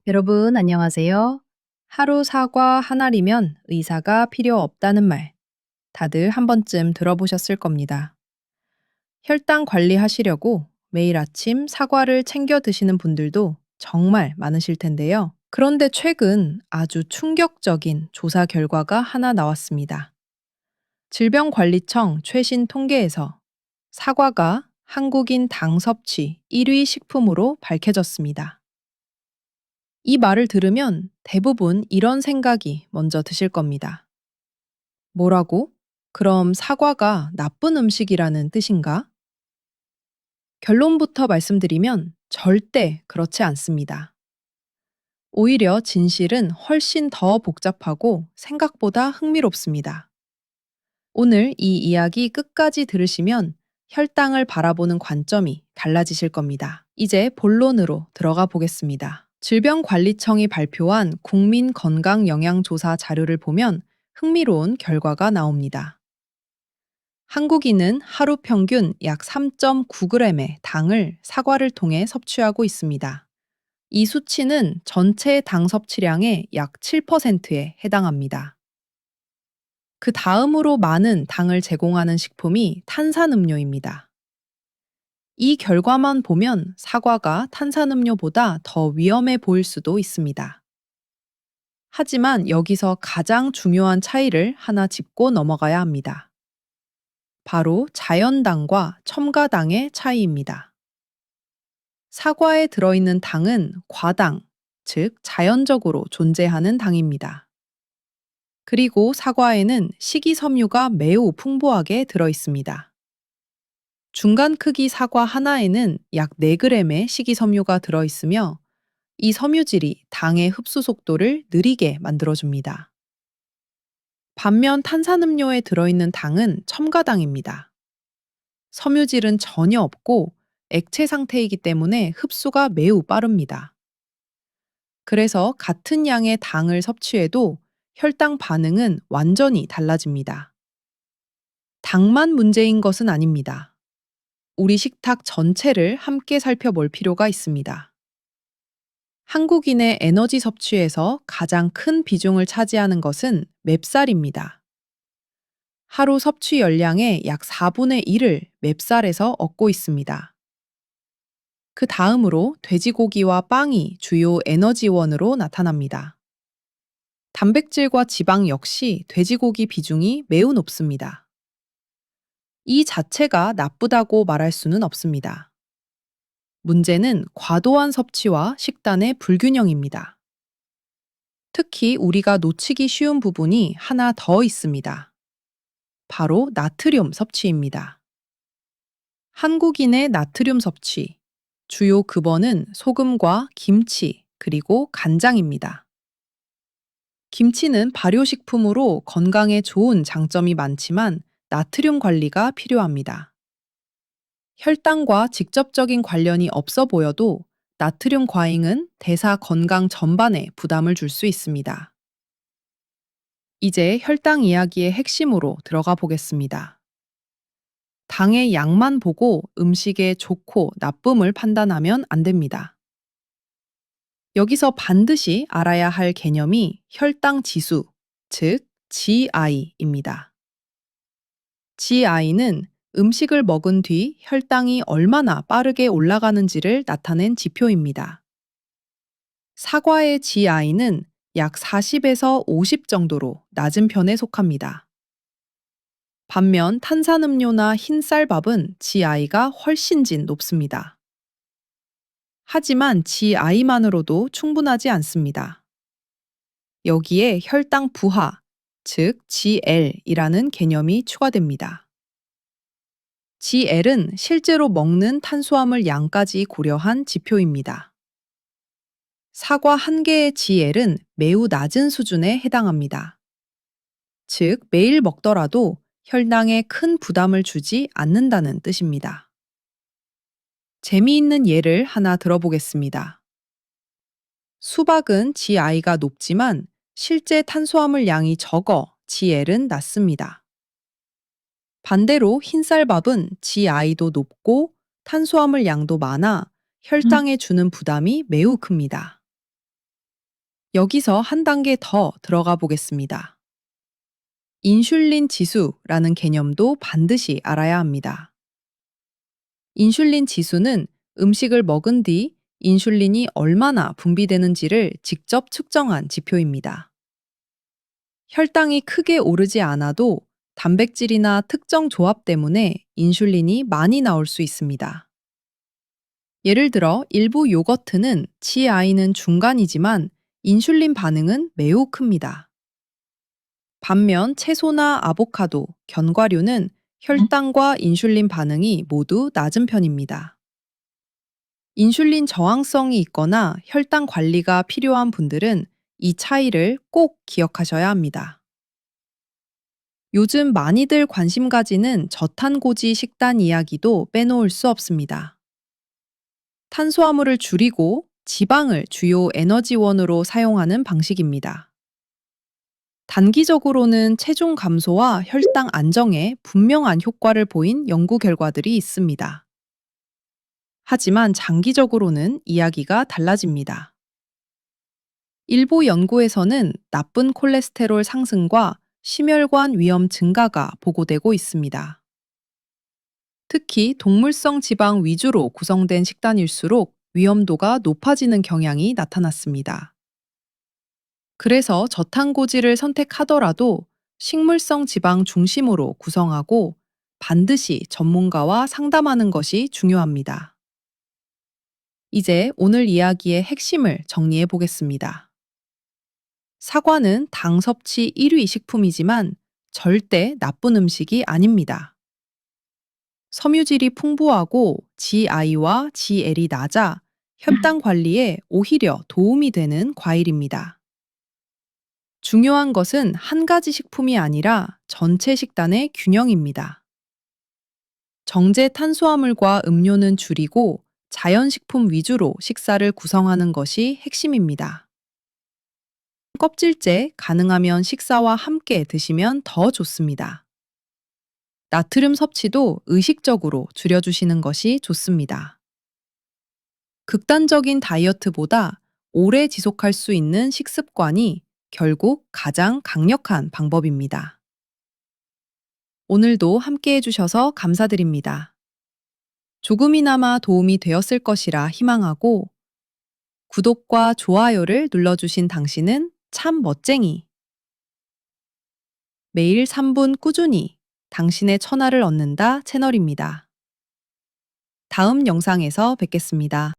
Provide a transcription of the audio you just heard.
여러분, 안녕하세요. 하루 사과 한 알이면 의사가 필요 없다는 말, 다들 한 번쯤 들어보셨을 겁니다. 혈당 관리하시려고 매일 아침 사과를 챙겨 드시는 분들도 정말 많으실 텐데요. 그런데 최근 아주 충격적인 조사 결과가 하나 나왔습니다. 질병관리청 최신 통계에서 사과가 한국인 당 섭취 1위 식품으로 밝혀졌습니다. 이 말을 들으면 대부분 이런 생각이 먼저 드실 겁니다. 뭐라고? 그럼 사과가 나쁜 음식이라는 뜻인가? 결론부터 말씀드리면 절대 그렇지 않습니다. 오히려 진실은 훨씬 더 복잡하고 생각보다 흥미롭습니다. 오늘 이 이야기 끝까지 들으시면 혈당을 바라보는 관점이 달라지실 겁니다. 이제 본론으로 들어가 보겠습니다. 질병관리청이 발표한 국민건강영양조사 자료를 보면 흥미로운 결과가 나옵니다. 한국인은 하루 평균 약 3.9g의 당을 사과를 통해 섭취하고 있습니다. 이 수치는 전체 당 섭취량의 약 7%에 해당합니다. 그 다음으로 많은 당을 제공하는 식품이 탄산음료입니다. 이 결과만 보면 사과가 탄산음료보다 더 위험해 보일 수도 있습니다. 하지만 여기서 가장 중요한 차이를 하나 짚고 넘어가야 합니다. 바로 자연당과 첨가당의 차이입니다. 사과에 들어있는 당은 과당, 즉 자연적으로 존재하는 당입니다. 그리고 사과에는 식이섬유가 매우 풍부하게 들어있습니다. 중간 크기 사과 하나에는 약 4g의 식이섬유가 들어있으며 이 섬유질이 당의 흡수 속도를 느리게 만들어줍니다. 반면 탄산음료에 들어있는 당은 첨가당입니다. 섬유질은 전혀 없고 액체 상태이기 때문에 흡수가 매우 빠릅니다. 그래서 같은 양의 당을 섭취해도 혈당 반응은 완전히 달라집니다. 당만 문제인 것은 아닙니다. 우리 식탁 전체를 함께 살펴볼 필요가 있습니다. 한국인의 에너지 섭취에서 가장 큰 비중을 차지하는 것은 맵쌀입니다. 하루 섭취 열량의 약 4분의 1을 맵쌀에서 얻고 있습니다. 그 다음으로 돼지고기와 빵이 주요 에너지원으로 나타납니다. 단백질과 지방 역시 돼지고기 비중이 매우 높습니다. 이 자체가 나쁘다고 말할 수는 없습니다. 문제는 과도한 섭취와 식단의 불균형입니다. 특히 우리가 놓치기 쉬운 부분이 하나 더 있습니다. 바로 나트륨 섭취입니다. 한국인의 나트륨 섭취, 주요 급원은 소금과 김치, 그리고 간장입니다. 김치는 발효식품으로 건강에 좋은 장점이 많지만 나트륨 관리가 필요합니다. 혈당과 직접적인 관련이 없어 보여도 나트륨 과잉은 대사 건강 전반에 부담을 줄 수 있습니다. 이제 혈당 이야기의 핵심으로 들어가 보겠습니다. 당의 양만 보고 음식의 좋고 나쁨을 판단하면 안 됩니다. 여기서 반드시 알아야 할 개념이 혈당 지수, 즉 GI입니다. GI는 음식을 먹은 뒤 혈당이 얼마나 빠르게 올라가는지를 나타낸 지표입니다. 사과의 GI는 약 40에서 50 정도로 낮은 편에 속합니다. 반면 탄산음료나 흰쌀밥은 GI가 훨씬 높습니다. 하지만 GI만으로도 충분하지 않습니다. 여기에 혈당 부하, 즉 GL이라는 개념이 추가됩니다. GL은 실제로 먹는 탄수화물 양까지 고려한 지표입니다. 사과 한 개의 GL은 매우 낮은 수준에 해당합니다. 즉, 매일 먹더라도 혈당에 큰 부담을 주지 않는다는 뜻입니다. 재미있는 예를 하나 들어보겠습니다. 수박은 GI가 높지만 실제 탄수화물 양이 적어 GL은 낮습니다. 반대로 흰쌀밥은 GI도 높고 탄수화물 양도 많아 혈당에 주는 부담이 매우 큽니다. 여기서 한 단계 더 들어가 보겠습니다. 인슐린 지수라는 개념도 반드시 알아야 합니다. 인슐린 지수는 음식을 먹은 뒤 인슐린이 얼마나 분비되는지를 직접 측정한 지표입니다. 혈당이 크게 오르지 않아도 단백질이나 특정 조합 때문에 인슐린이 많이 나올 수 있습니다. 예를 들어 일부 요거트는 GI는 중간이지만 인슐린 반응은 매우 큽니다. 반면 채소나 아보카도, 견과류는 혈당과 인슐린 반응이 모두 낮은 편입니다. 인슐린 저항성이 있거나 혈당 관리가 필요한 분들은 이 차이를 꼭 기억하셔야 합니다. 요즘 많이들 관심 가지는 저탄고지 식단 이야기도 빼놓을 수 없습니다. 탄수화물을 줄이고 지방을 주요 에너지원으로 사용하는 방식입니다. 단기적으로는 체중 감소와 혈당 안정에 분명한 효과를 보인 연구 결과들이 있습니다. 하지만 장기적으로는 이야기가 달라집니다. 일부 연구에서는 나쁜 콜레스테롤 상승과 심혈관 위험 증가가 보고되고 있습니다. 특히 동물성 지방 위주로 구성된 식단일수록 위험도가 높아지는 경향이 나타났습니다. 그래서 저탄고지를 선택하더라도 식물성 지방 중심으로 구성하고 반드시 전문가와 상담하는 것이 중요합니다. 이제 오늘 이야기의 핵심을 정리해 보겠습니다. 사과는 당 섭취 1위 식품이지만 절대 나쁜 음식이 아닙니다. 섬유질이 풍부하고 GI와 GL이 낮아 혈당 관리에 오히려 도움이 되는 과일입니다. 중요한 것은 한 가지 식품이 아니라 전체 식단의 균형입니다. 정제 탄수화물과 음료는 줄이고 자연식품 위주로 식사를 구성하는 것이 핵심입니다. 껍질째 가능하면 식사와 함께 드시면 더 좋습니다. 나트륨 섭취도 의식적으로 줄여주시는 것이 좋습니다. 극단적인 다이어트보다 오래 지속할 수 있는 식습관이 결국 가장 강력한 방법입니다. 오늘도 함께 해주셔서 감사드립니다. 조금이나마 도움이 되었을 것이라 희망하고 구독과 좋아요를 눌러주신 당신은 참 멋쟁이. 매일 3분 꾸준히 당신의 천하를 얻는다 채널입니다. 다음 영상에서 뵙겠습니다.